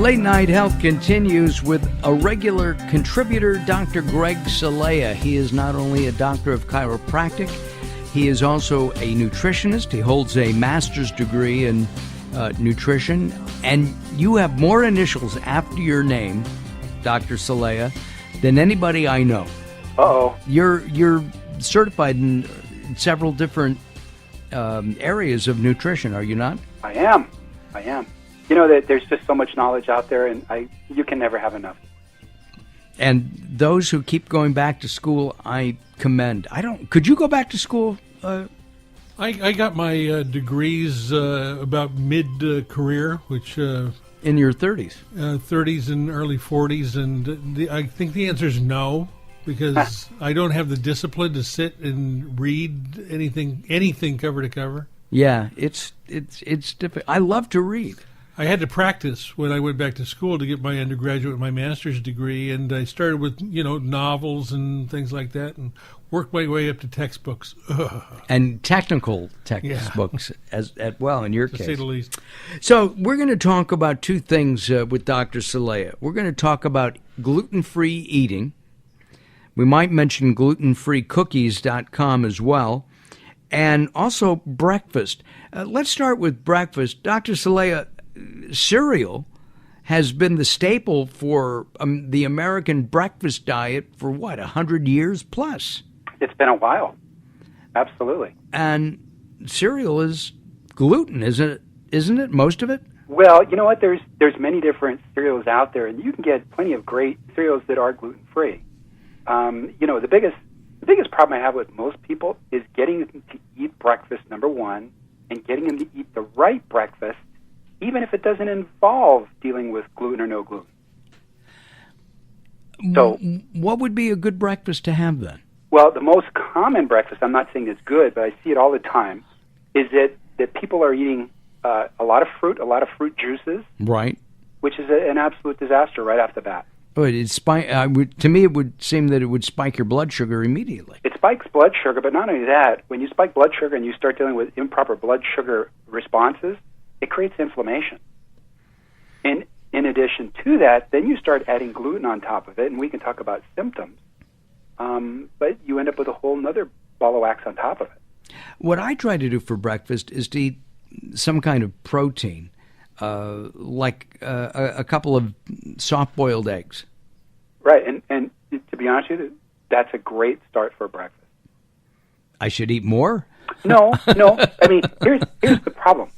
Late Night Health continues with a regular contributor, Dr. Greg Celaya. He is not only a doctor of chiropractic, he is also a nutritionist. He holds a master's degree in nutrition. And you have more initials after your name, Dr. Celaya, than anybody I know. Uh-oh. You're certified in several different areas of nutrition, are you not? I am. You know that there's just so much knowledge out there, and you can never have enough. And those who keep going back to school, I commend. Could you go back to school? I got my degrees about mid-career, which... in your 30s? 30s and early 40s, and I think the answer is no, because I don't have the discipline to sit and read anything cover to cover. Yeah, it's difficult. I love to read. I had to practice when I went back to school to get my undergraduate and my master's degree, and I started with, novels and things like that, and worked my way up to textbooks. And technical textbooks as well, in your case. To say the least. So we're going to talk about two things with Dr. Celaya. We're going to talk about gluten-free eating. We might mention glutenfreecookies.com as well. And also breakfast. Let's start with breakfast. Dr. Celaya, cereal has been the staple for the American breakfast diet for, 100 years plus? It's been a while. Absolutely. And cereal is gluten, isn't it? Most of it? Well, you know what? There's many different cereals out there, and you can get plenty of great cereals that are gluten-free. The biggest problem I have with most people is getting them to eat breakfast, number one, and getting them to eat the right breakfast, even if it doesn't involve dealing with gluten or no gluten. So, what would be a good breakfast to have then? Well, the most common breakfast, I'm not saying it's good, but I see it all the time, is that people are eating a lot of fruit juices. Right. Which is an absolute disaster right off the bat. But to me, it would seem that it would spike your blood sugar immediately. It spikes blood sugar, but not only that, when you spike blood sugar and you start dealing with improper blood sugar responses, it creates inflammation. And in addition to that, then you start adding gluten on top of it, and we can talk about symptoms. But you end up with a whole other ball of wax on top of it. What I try to do for breakfast is to eat some kind of protein, like a couple of soft-boiled eggs. Right, and to be honest with you, that's a great start for breakfast. I should eat more? No. I mean, here's the problem.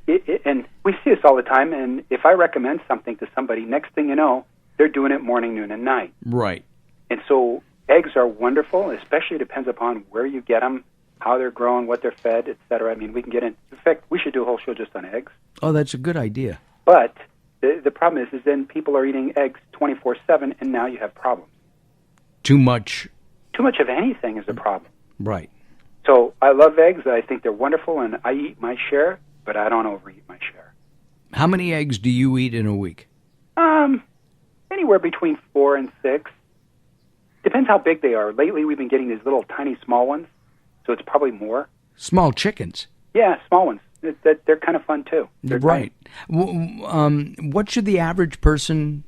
And we see this all the time, and if I recommend something to somebody, next thing you know, they're doing it morning, noon, and night. Right. And so eggs are wonderful, especially depends upon where you get them, how they're grown, what they're fed, et cetera. I mean, we can get in fact, we should do a whole show just on eggs. Oh, that's a good idea. But the problem is then people are eating eggs 24/7, and now you have problems. Too much of anything is a problem. Right. So I love eggs. I think they're wonderful, and I eat my share, but I don't overeat my share. How many eggs do you eat in a week? Anywhere between 4 and 6. Depends how big they are. Lately, we've been getting these little tiny small ones, so it's probably more. Small chickens? Yeah, small ones. They're kind of fun, too. They're right. What should the average person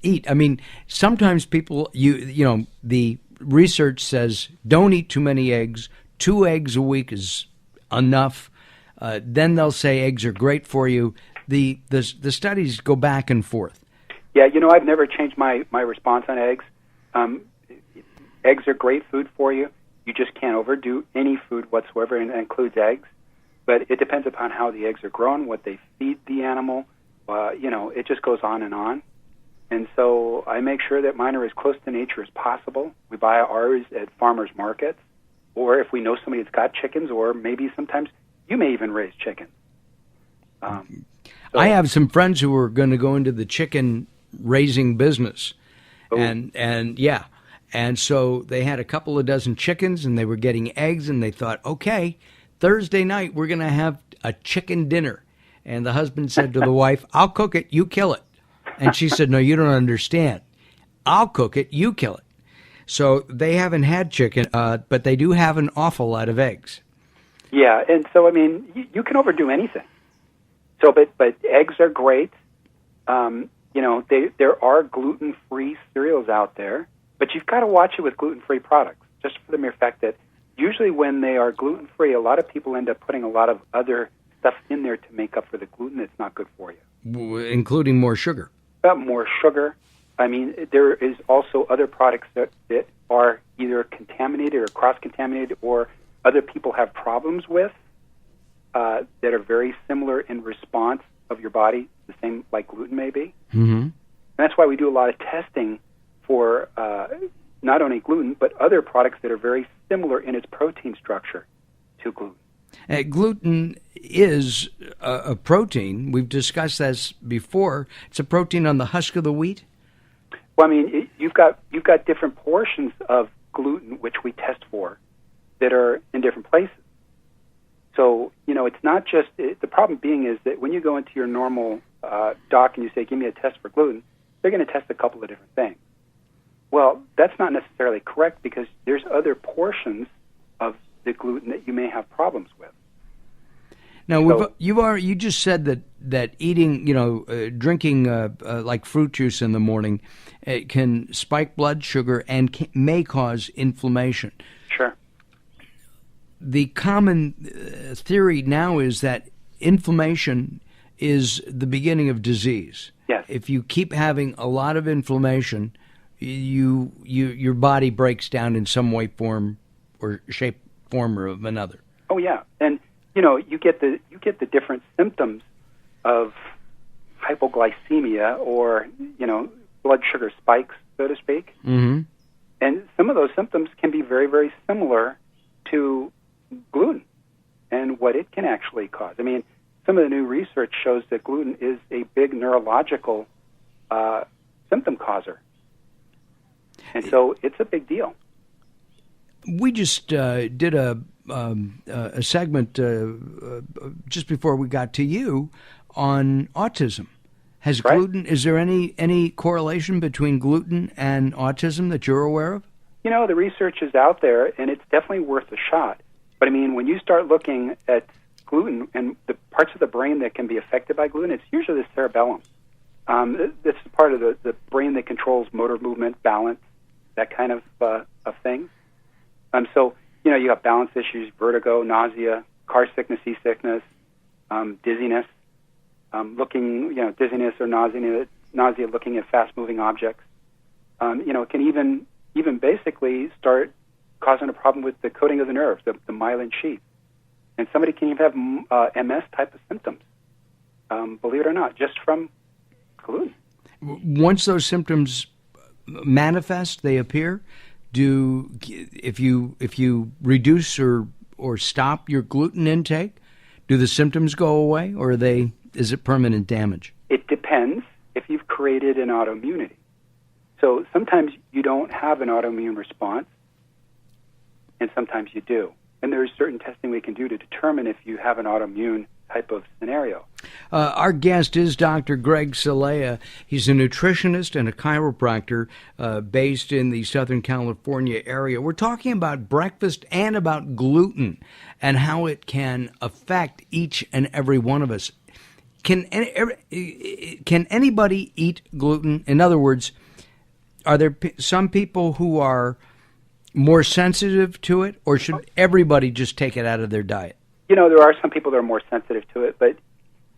eat? I mean, sometimes people, the research says don't eat too many eggs. 2 eggs a week is enough. Then they'll say eggs are great for you. The studies go back and forth. Yeah, I've never changed my response on eggs. Eggs are great food for you. You just can't overdo any food whatsoever, and that includes eggs. But it depends upon how the eggs are grown, what they feed the animal. It just goes on and on. And so I make sure that mine are as close to nature as possible. We buy ours at farmers markets, or if we know somebody that's got chickens, or maybe sometimes you may even raise chickens. I have some friends who are going to go into the chicken raising business. Oh. And so they had a couple of dozen chickens, and they were getting eggs, and they thought, okay, Thursday night we're going to have a chicken dinner. And the husband said to the wife, I'll cook it, you kill it. And she said, no, you don't understand. I'll cook it, you kill it. So they haven't had chicken, but they do have an awful lot of eggs. Yeah, and so, I mean, you can overdo anything. So, but eggs are great. There are gluten-free cereals out there, but you've got to watch it with gluten-free products, just for the mere fact that usually when they are gluten-free, a lot of people end up putting a lot of other stuff in there to make up for the gluten that's not good for you. Including more sugar. More sugar. I mean, there is also other products that are either contaminated or cross-contaminated or other people have problems with that are very similar in response of your body, the same like gluten may be. Mm-hmm. And that's why we do a lot of testing for not only gluten, but other products that are very similar in its protein structure to gluten. Gluten is a protein. We've discussed this before. It's a protein on the husk of the wheat. Well, I mean, you've got different portions of gluten which we test for that are in different places. So, it's not just the problem being is that when you go into your normal doc and you say, give me a test for gluten, they're going to test a couple of different things. Well, that's not necessarily correct because there's other portions of the gluten that you may have problems with. Now, you just said that eating, drinking like fruit juice in the morning can spike blood sugar and may cause inflammation. Sure. The common theory now is that inflammation is the beginning of disease. Yes. If you keep having a lot of inflammation, your body breaks down in some way, form, or shape, form, or of another. Oh yeah, and you get the different symptoms of hypoglycemia or blood sugar spikes, so to speak. Mm-hmm. And some of those symptoms can be very, very similar to gluten and what it can actually cause. I mean, some of the new research shows that gluten is a big neurological symptom causer. And so it's a big deal. We just did a segment just before we got to you on autism. Has gluten? Is there any correlation between gluten and autism that you're aware of? The research is out there, and it's definitely worth a shot. But I mean, when you start looking at gluten and the parts of the brain that can be affected by gluten, it's usually the cerebellum. This is part of the brain that controls motor movement, balance, that kind of thing. So, you have balance issues, vertigo, nausea, car sickness, seasickness, dizziness, dizziness or nausea looking at fast-moving objects. It can even basically start causing a problem with the coating of the nerves, the myelin sheath. And somebody can even have MS type of symptoms, believe it or not, just from gluten. Once those symptoms manifest, they appear. If you reduce or stop your gluten intake, do the symptoms go away, or is it permanent damage? It depends if you've created an autoimmunity. So sometimes you don't have an autoimmune response, and sometimes you do. And there's certain testing we can do to determine if you have an autoimmune type of scenario. Our guest is Dr. Greg Celaya. He's a nutritionist and a chiropractor based in the Southern California area. We're talking about breakfast and about gluten and how it can affect each and every one of us. Can anybody eat gluten? In other words, are there some people who are more sensitive to it, or should everybody just take it out of their diet? There are some people that are more sensitive to it, but,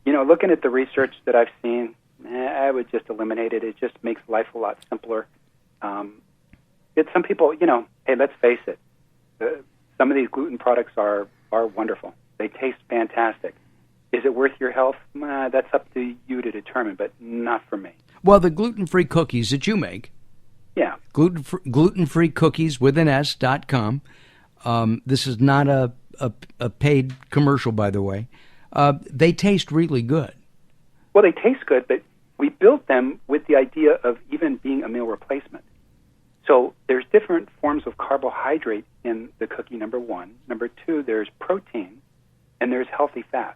looking at the research that I've seen, I would just eliminate it. It just makes life a lot simpler. Some people, hey, let's face it, some of these gluten products are wonderful. They taste fantastic. Is it worth your health? That's up to you to determine, but not for me. Well, the gluten-free cookies that you make, yeah, gluten-free cookies with an S.com. This is not a paid commercial, by the way. They taste really good. Well, they taste good, but we built them with the idea of even being a meal replacement. So there's different forms of carbohydrate in the cookie, number one. Number two, there's protein, and there's healthy fat.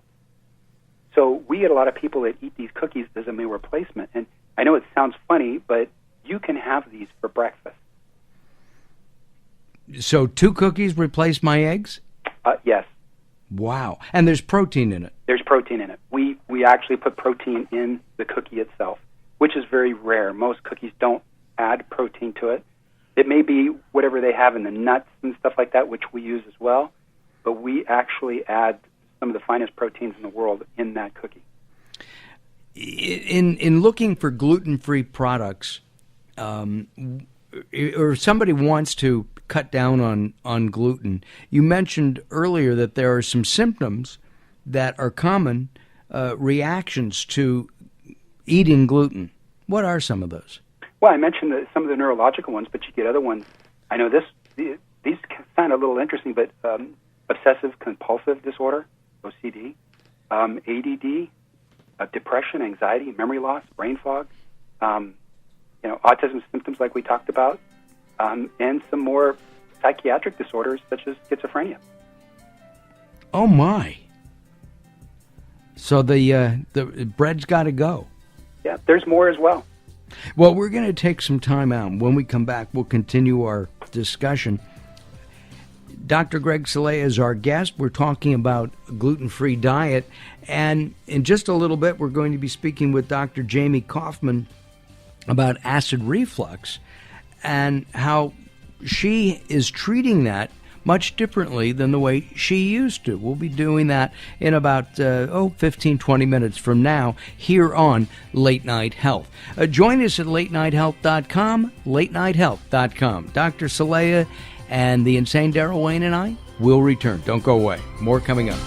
So we get a lot of people that eat these cookies as a meal replacement. And I know it sounds funny, but you can have these for breakfast. So 2 cookies replace my eggs? Yes. Wow. And there's protein in it. There's protein in it. We actually put protein in the cookie itself. which is very rare. Most cookies don't add protein to it. It may be whatever they have in the nuts and stuff like that, which we use as well, but we actually add some of the finest proteins in the world in that cookie. In looking for gluten-free products, or somebody wants to cut down on gluten, you mentioned earlier that there are some symptoms that are common reactions to eating gluten. What are some of those? Well, I mentioned some of the neurological ones, but you get other ones. I know these sound a little interesting, but obsessive-compulsive disorder, OCD, ADD, depression, anxiety, memory loss, brain fog, autism symptoms like we talked about, and some more psychiatric disorders such as schizophrenia. Oh my! So the bread's got to go. Yeah, there's more as well. Well, we're going to take some time out. When we come back, we'll continue our discussion. Dr. Greg Celaya is our guest. We're talking about a gluten-free diet. And in just a little bit, we're going to be speaking with Dr. Jamie Kaufman about acid reflux and how she is treating that much differently than the way she used to. We'll be doing that in about 15, 20 minutes from now here on Late Night Health. Join us at latenighthealth.com, latenighthealth.com. Dr. Celaya and the Insane Daryl Wayne and I will return. Don't go away. More coming up.